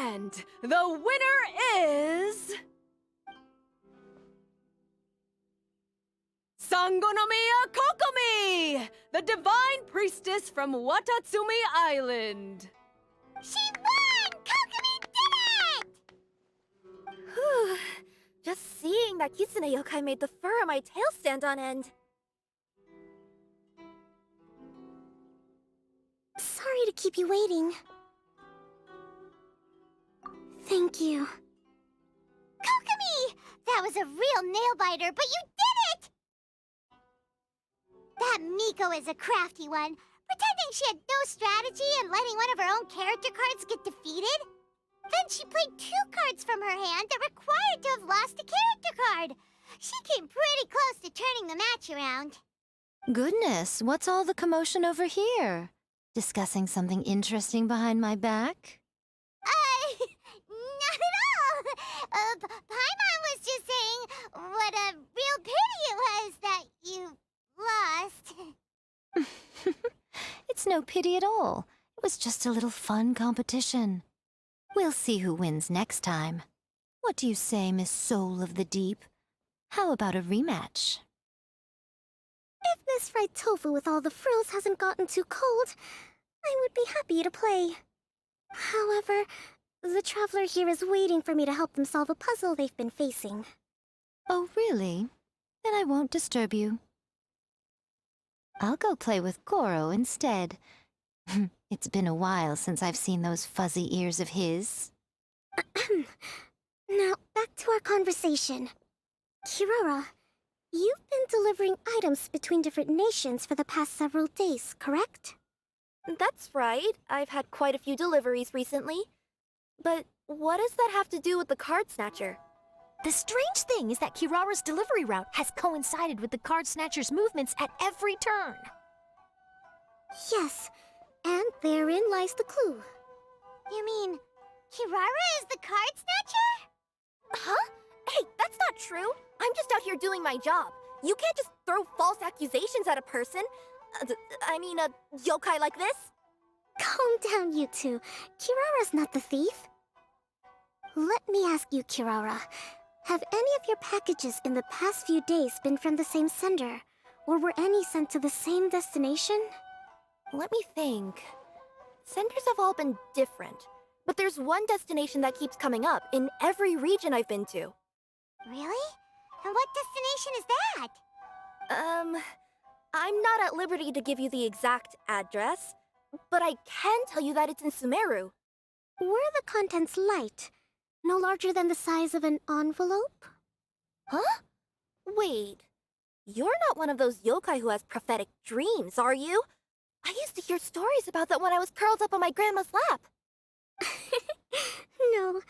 And the winner is... Sangonomiya Kokomi, the divine priestess from Watatsumi Island. She won! Kokomi did it! Whew. Just seeing that Kitsune yokai made the fur on my tail stand on end. Sorry to keep you waiting. Thank you. Kokomi! That was a real nail-biter, but you did it! That Miko is a crafty one, pretending she had no strategy and letting one of her own character cards get defeated. Then she played 2 cards from her hand that required to have lost a character card. She came pretty close to turning the match around. Goodness, what's all the commotion over here? Discussing something interesting behind my back? Not at all! Paimon was just saying what a real pity it was that you lost. It's no pity at all. It was just a little fun competition. We'll see who wins next time. What do you say, Miss Soul of the Deep? How about a rematch? If Miss Fried Tofu with all the frills hasn't gotten too cold, I would be happy to play. However, the Traveler here is waiting for me to help them solve a puzzle they've been facing. Oh, really? Then I won't disturb you. I'll go play with Goro instead. It's been a while since I've seen those fuzzy ears of his. Now, back to our conversation. Kirara, you've been delivering items between different nations for the past several days, correct? That's right. I've had quite a few deliveries recently. But what does that have to do with the card snatcher? The strange thing is that Kirara's delivery route has coincided with the card snatcher's movements at every turn. Yes, and therein lies the clue. You mean, Kirara is the card snatcher? Huh? Hey, that's not true. I'm just out here doing my job. You can't just throw false accusations at a person. A yokai like this. Calm down, you two. Kirara's not the thief. Let me ask you, Kirara. Have any of your packages in the past few days been from the same sender? Or were any sent to the same destination? Let me think. Senders have all been different. But there's one destination that keeps coming up in every region I've been to. Really? And what destination is that? I'm not at liberty to give you the exact address, but I can tell you that it's in Sumeru. Were the contents light? No larger than the size of an envelope? Huh? Wait. You're not one of those yokai who has prophetic dreams, are you? I used to hear stories about that when I was curled up on my grandma's lap. No,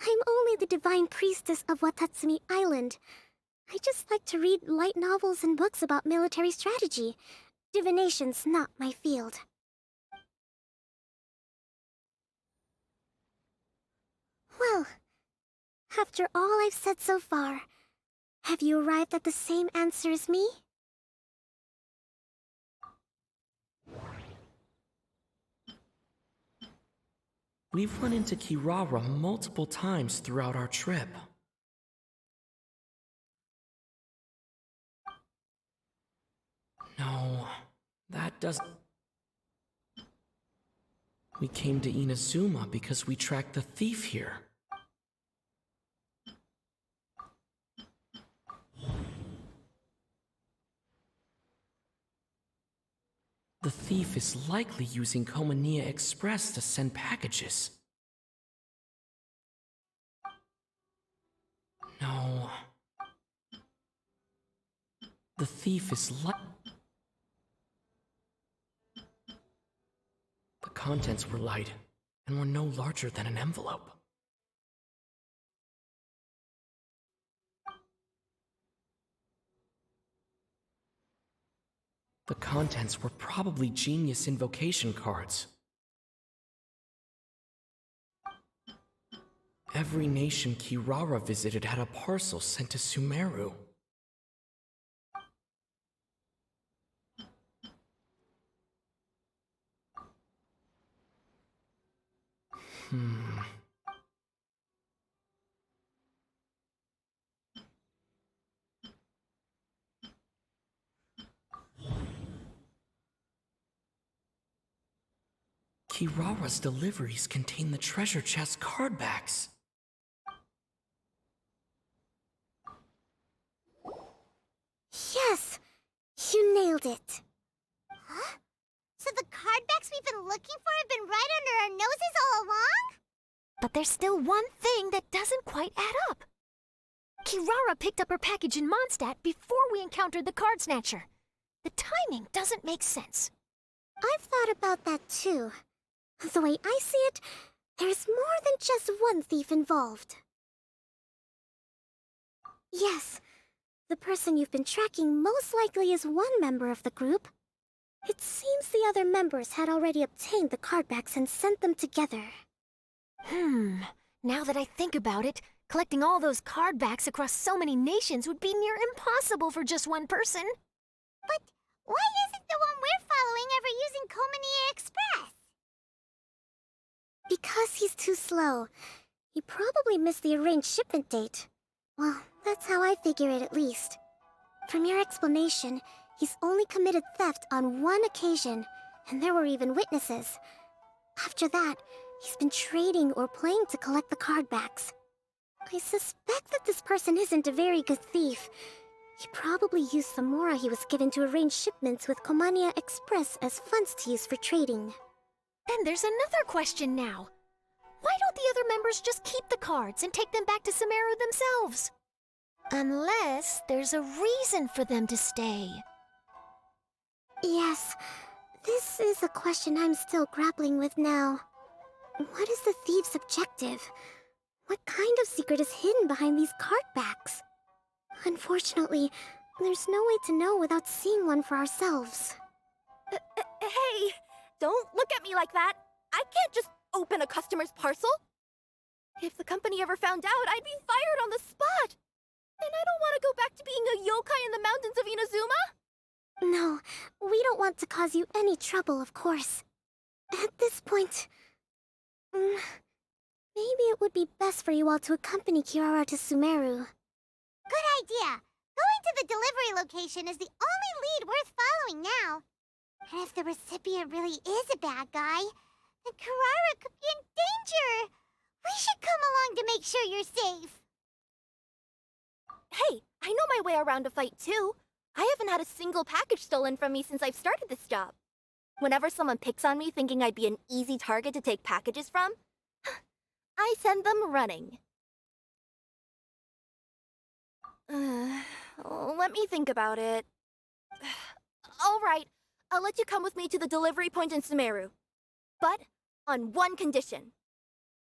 I'm only the divine priestess of Watatsumi Island. I just like to read light novels and books about military strategy. Divination's not my field. Well, after all I've said so far, have you arrived at the same answer as me? We've run into Kirara multiple times throughout our trip. No, that doesn't... We came to Inazuma because we tracked the thief here. The thief is likely using Komaniya Express to send packages. No. The thief is The contents were light and were no larger than an envelope. The contents were probably genius invocation cards. Every nation Kirara visited had a parcel sent to Sumeru. Kirara's deliveries contain the treasure chest card backs. Yes! You nailed it. Huh? So the cardbacks we've been looking for have been right under our noses all along? But there's still one thing that doesn't quite add up. Kirara picked up her package in Monstadt before we encountered the card snatcher. The timing doesn't make sense. I've thought about that too. The way I see it, there's more than just one thief involved. Yes, the person you've been tracking most likely is one member of the group. It seems the other members had already obtained the cardbacks and sent them together. Now that I think about it, collecting all those cardbacks across so many nations would be near impossible for just one person. But why isn't the one we're following ever using Komania Express? Because he's too slow. He probably missed the arranged shipment date. Well, that's how I figure it at least. From your explanation, he's only committed theft on one occasion, and there were even witnesses. After that, he's been trading or playing to collect the cardbacks. I suspect that this person isn't a very good thief. He probably used the mora he was given to arrange shipments with Komania Express as funds to use for trading. Then there's another question now. Why don't the other members just keep the cards and take them back to Sumeru themselves? Unless there's a reason for them to stay. Yes, this is a question I'm still grappling with now. What is the thief's objective? What kind of secret is hidden behind these cardbacks? Unfortunately, there's no way to know without seeing one for ourselves. Hey, don't look at me like that. I can't just open a customer's parcel. If the company ever found out, I'd be fired on the spot. And I don't want to go back to being a yokai in the mountains of Inazuma. No, we don't want to cause you any trouble, of course. At this point, maybe it would be best for you all to accompany Kirara to Sumeru. Good idea. Going to the delivery location is the only lead worth following now. And if the recipient really is a bad guy, then Kirara could be in danger. We should come along to make sure you're safe. Hey, I know my way around a fight too. I haven't had a single package stolen from me since I've started this job. Whenever someone picks on me thinking I'd be an easy target to take packages from, I send them running. Let me think about it. All right, I'll let you come with me to the delivery point in Sumeru. But on one condition.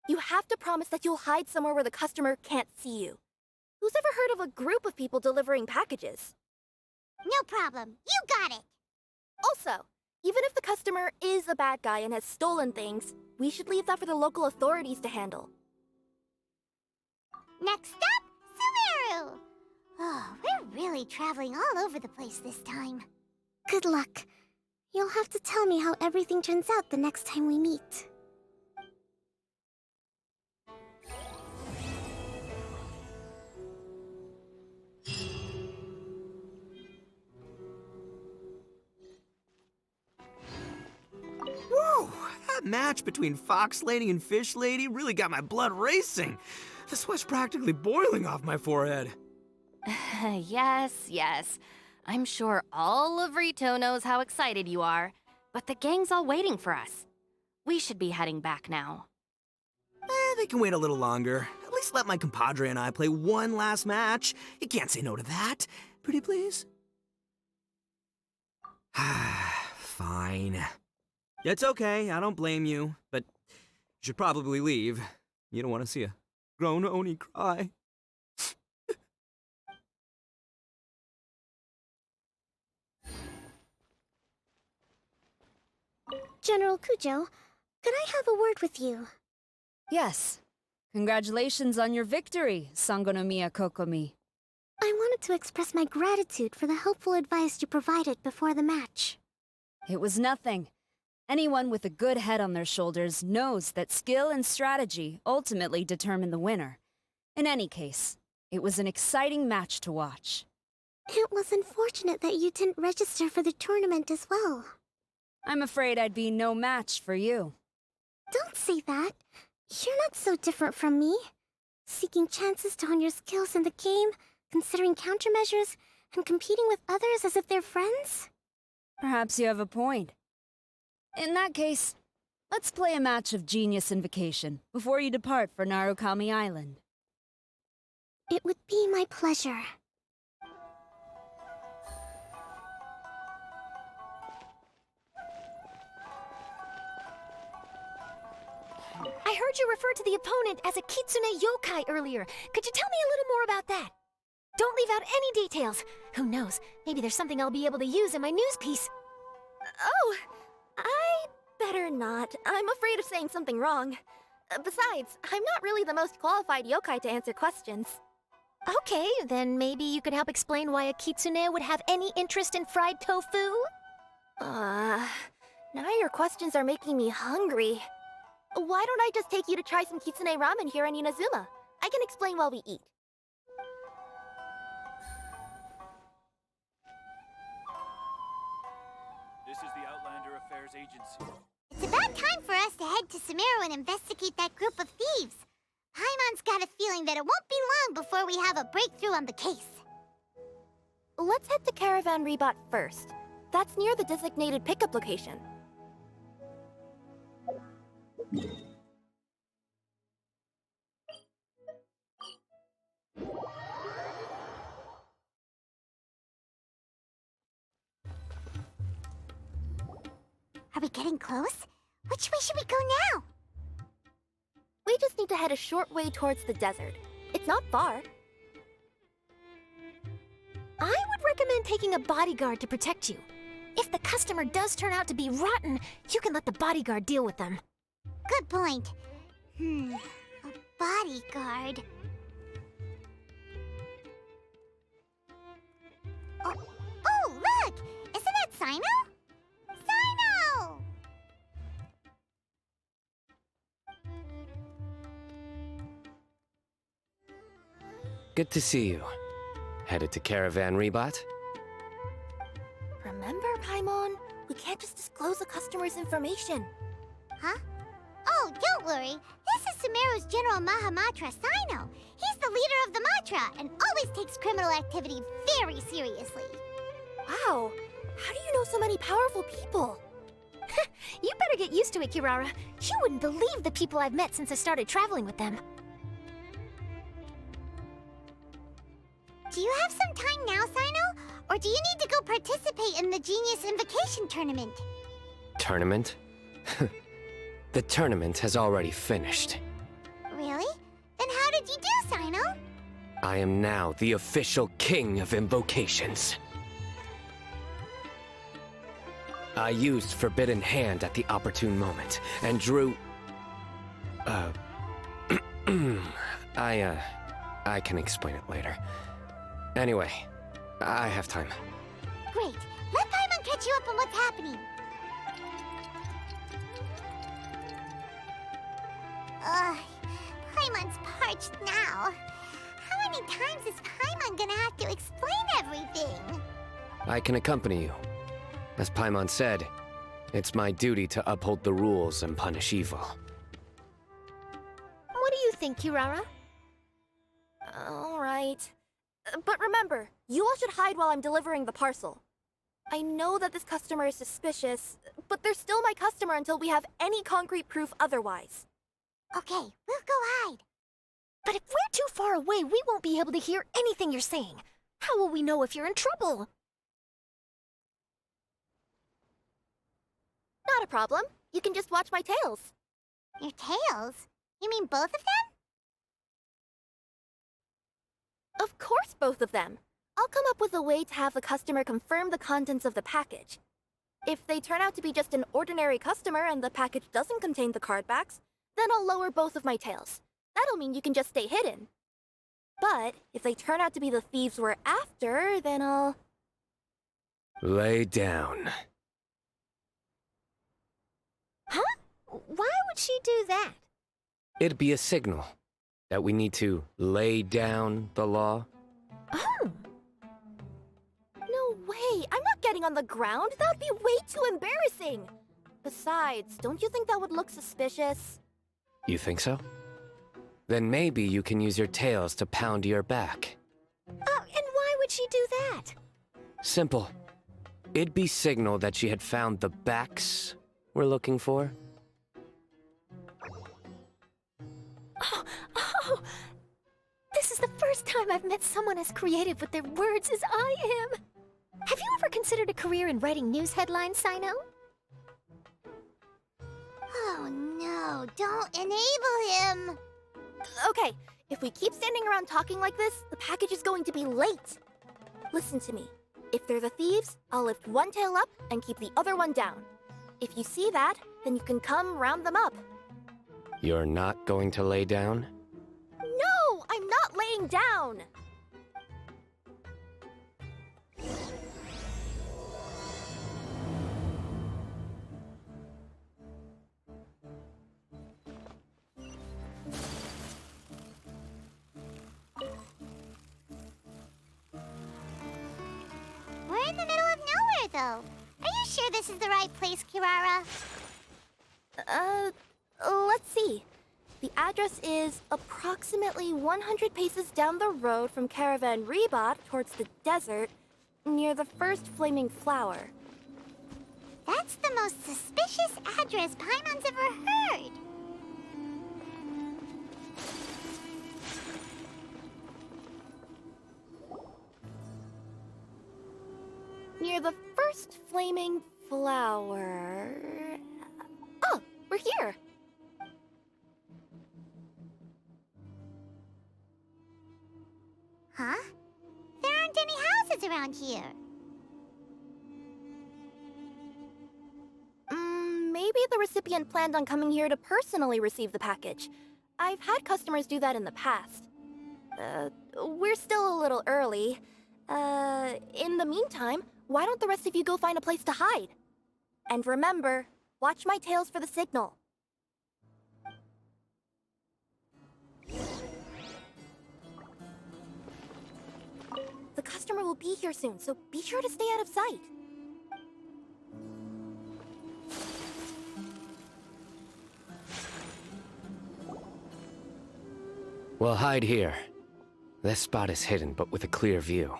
You have to promise that you'll hide somewhere where the customer can't see you. Who's ever heard of a group of people delivering packages? No problem. You got it. Also, even if the customer is a bad guy and has stolen things, we should leave that for the local authorities to handle. Next up, Sumeru! Oh, we're really traveling all over the place this time. Good luck. You'll have to tell me how everything turns out the next time we meet. Whoa! That match between Fox Lady and Fish Lady really got my blood racing. The sweat's practically boiling off my forehead. Yes. I'm sure all of Rito knows how excited you are, but the gang's all waiting for us. We should be heading back now. They can wait a little longer. At least let my compadre and I play one last match. You can't say no to that. Pretty please? Fine. It's okay, I don't blame you, but you should probably leave. You don't want to see a grown Oni cry. General Kujo, could I have a word with you? Yes. Congratulations on your victory, Sangonomiya Kokomi. I wanted to express my gratitude for the helpful advice you provided before the match. It was nothing. Anyone with a good head on their shoulders knows that skill and strategy ultimately determine the winner. In any case, it was an exciting match to watch. It was unfortunate that you didn't register for the tournament as well. I'm afraid I'd be no match for you. Don't say that. You're not so different from me. Seeking chances to hone your skills in the game, considering countermeasures, and competing with others as if they're friends? Perhaps you have a point. In that case, let's play a match of Genius Invocation before you depart for Narukami Island. It would be my pleasure. I heard you refer to the opponent as a Kitsune yokai earlier. Could you tell me a little more about that? Don't leave out any details. Who knows, maybe there's something I'll be able to use in my news piece. Oh, I better not. I'm afraid of saying something wrong. Besides, I'm not really the most qualified yokai to answer questions. Okay, then maybe you could help explain why a Kitsune would have any interest in fried tofu? Now your questions are making me hungry. Why don't I just take you to try some Kitsune ramen here in Inazuma? I can explain while we eat. This is the Outlander Affairs Agency. It's about time for us to head to Sumeru and investigate that group of thieves. Paimon's got a feeling that it won't be long before we have a breakthrough on the case. Let's head to Caravan Rebot first. That's near the designated pickup location. Are we getting close? Which way should we go now? We just need to head a short way towards the desert. It's not far. I would recommend taking a bodyguard to protect you. If the customer does turn out to be rotten, you can let the bodyguard deal with them. Good point. A bodyguard. Oh, look! Isn't that Sino? Sino! Good to see you. Headed to Caravan Rebot? Remember, Paimon? We can't just disclose a customer's information. Huh? Oh, don't worry. This is Sumeru's General Mahamatra, Sino. He's the leader of the Matra and always takes criminal activity very seriously. Wow, how do you know so many powerful people? You better get used to it, Kirara. You wouldn't believe the people I've met since I started traveling with them. Do you have some time now, Sino? Or do you need to go participate in the Genius Invocation Tournament? Tournament? The tournament has already finished. Really? Then how did you do, Sino? I am now the official king of invocations. I used Forbidden Hand at the opportune moment, and drew... I can explain it later. Anyway, I have time. Great. Let Paimon catch you up on what's happening. Paimon's parched now. How many times is Paimon gonna have to explain everything? I can accompany you. As Paimon said, it's my duty to uphold the rules and punish evil. What do you think, Kirara? All right. But remember, you all should hide while I'm delivering the parcel. I know that this customer is suspicious, but they're still my customer until we have any concrete proof otherwise. Okay, we'll go hide. But if we're too far away, we won't be able to hear anything you're saying. How will we know if you're in trouble? Not a problem. You can just watch my tails. Your tails? You mean both of them? Of course, both of them. I'll come up with a way to have the customer confirm the contents of the package. If they turn out to be just an ordinary customer and the package doesn't contain the card backs, then I'll lower both of my tails. That'll mean you can just stay hidden. But if they turn out to be the thieves we're after, then I'll... Lay down. Huh? Why would she do that? It'd be a signal that we need to lay down the law. Oh. No way! I'm not getting on the ground! That would be way too embarrassing! Besides, don't you think that would look suspicious? You think so? Then maybe you can use your tails to pound your back. And why would she do that? Simple. It'd be signal that she had found the backs we're looking for. Oh, this is the first time I've met someone as creative with their words as I am. Have you ever considered a career in writing news headlines, Sino? Oh no, don't enable him! Okay, if we keep standing around talking like this, the package is going to be late. Listen to me. If they're the thieves, I'll lift one tail up and keep the other one down. If you see that, then you can come round them up. You're not going to lay down? No, I'm not laying down! We're in the middle of nowhere, though. Are you sure this is the right place, Kirara? Let's see. The address is approximately 100 paces down the road from Caravan Rebot towards the desert, near the first flaming flower. That's the most suspicious address Paimon's ever heard. Near the first flaming flower... Oh, we're here! Huh? There aren't any houses around here. Maybe the recipient planned on coming here to personally receive the package. I've had customers do that in the past. We're still a little early. In the meantime, why don't the rest of you go find a place to hide? And remember, watch my tails for the signal. The customer will be here soon, so be sure to stay out of sight. We'll hide here. This spot is hidden, but with a clear view.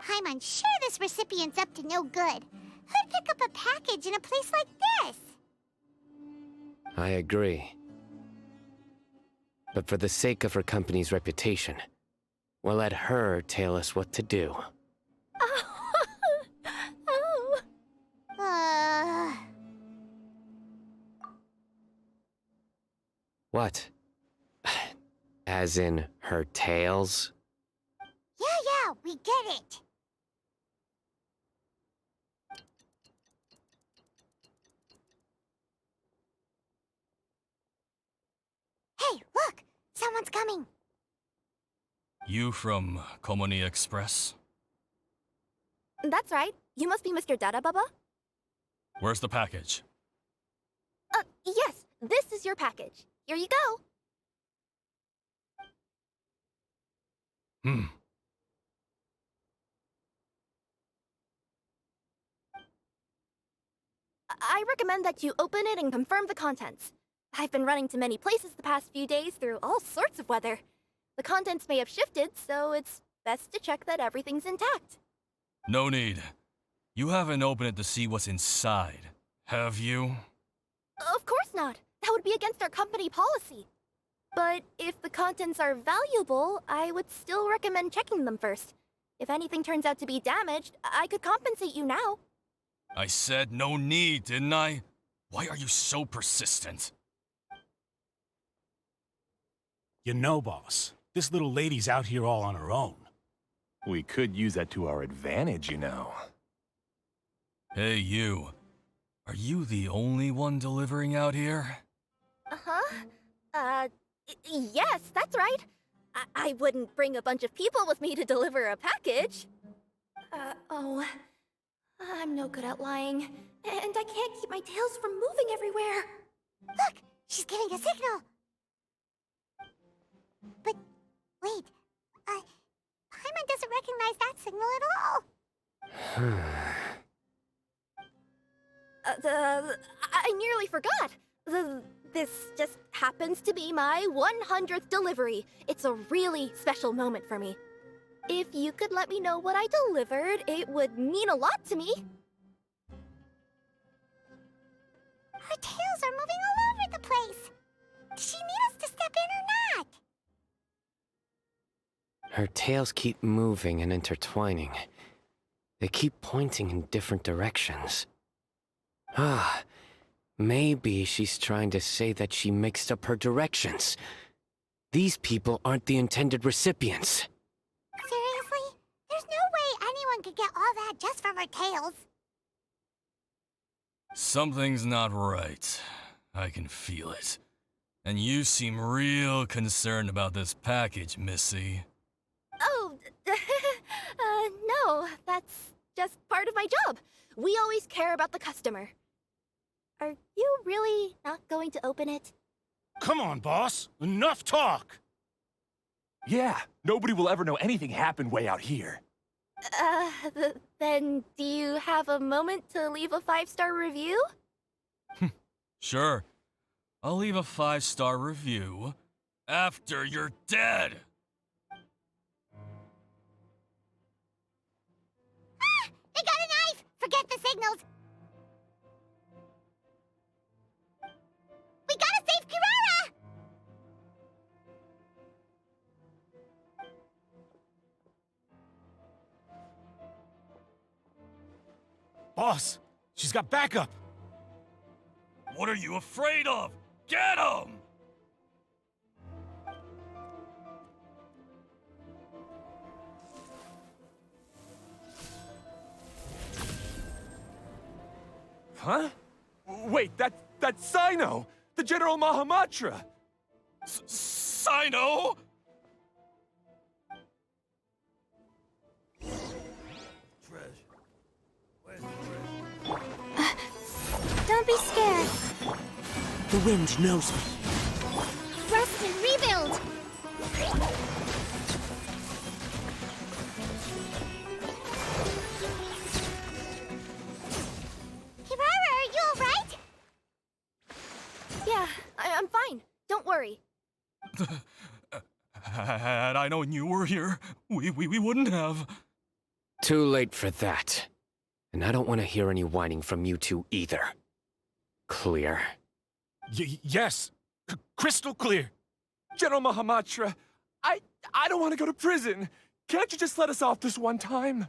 Paimon's sure this recipient's up to no good. Who'd pick up a package in a place like this? I agree. But for the sake of her company's reputation, we'll let her tell us what to do. Oh. What? As in her tails? Yeah, we get it. Hey, look! Someone's coming. You from Komoni Express? That's right. You must be Mr. Dada Baba? Where's the package? Yes, this is your package. Here you go. I recommend that you open it and confirm the contents. I've been running to many places the past few days through all sorts of weather. The contents may have shifted, so it's best to check that everything's intact. No need. You haven't opened it to see what's inside, have you? Of course not. That would be against our company policy. But if the contents are valuable, I would still recommend checking them first. If anything turns out to be damaged, I could compensate you now. I said no need, didn't I? Why are you so persistent? You know, boss, this little lady's out here all on her own. We could use that to our advantage, you know. Hey, you. Are you the only one delivering out here? Yes, that's right. I wouldn't bring a bunch of people with me to deliver a package. I'm no good at lying, and I can't keep my tails from moving everywhere. Look! She's giving a signal! But, wait. Paimon doesn't recognize that signal at all. I nearly forgot. This just happens to be my 100th delivery. It's a really special moment for me. If you could let me know what I delivered, it would mean a lot to me. Her tails are moving all over the place. Does she need us to step in or not? Her tails keep moving and intertwining. They keep pointing in different directions. Ah, maybe she's trying to say that she mixed up her directions. These people aren't the intended recipients. Seriously? There's no way anyone could get all that just from her tails. Something's not right. I can feel it. And you seem real concerned about this package, Missy. Oh, no, that's just part of my job. We always care about the customer. Are you really not going to open it? Come on, boss. Enough talk. Yeah, nobody will ever know anything happened way out here. Then do you have a moment to leave a 5-star review? Sure. I'll leave a 5-star review after you're dead. Ah! They got a knife! Forget the signals! We gotta save Kirara! Boss, she's got backup. What are you afraid of? Get him! Huh? Wait, that's Sino! The General Mahamatra! Sino? Don't be scared. The wind knows me. Rest and rebuild. Kirara, are you alright? Yeah, I'm fine. Don't worry. Had I known you were here, we wouldn't have. Too late for that. And I don't want to hear any whining from you two either. Clear? Yes. Crystal clear. General Mahamatra, I don't want to go to prison. Can't you just let us off this one time?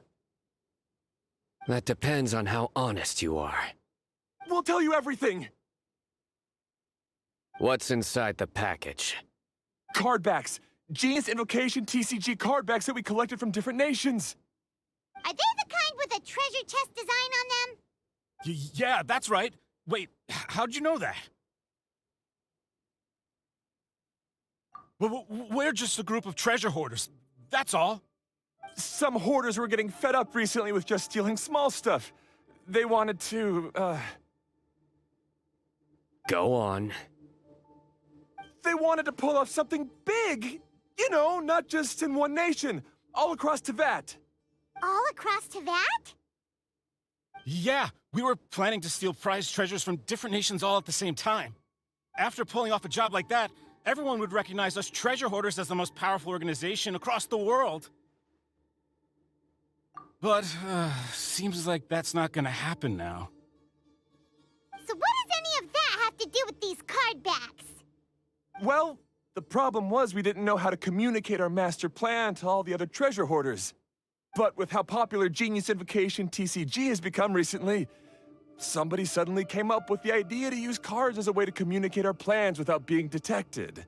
That depends on how honest you are. We'll tell you everything. What's inside the package? Card backs. Genius Invocation TCG card backs that we collected from different nations. Are they the kind with a treasure chest design on them? Yeah, that's right. Wait, how'd you know that? We're just a group of treasure hoarders. That's all. Some hoarders were getting fed up recently with just stealing small stuff. They wanted to, Go on. They wanted to pull off something big! You know, not just in one nation, all across Teyvat. All across Teyvat? Yeah, we were planning to steal prized treasures from different nations all at the same time. After pulling off a job like that, everyone would recognize us treasure hoarders as the most powerful organization across the world. But, seems like that's not gonna happen now. So what does any of that have to do with these card backs? Well, the problem was we didn't know how to communicate our master plan to all the other treasure hoarders. But with how popular Genius Invocation TCG has become recently, somebody suddenly came up with the idea to use cards as a way to communicate our plans without being detected.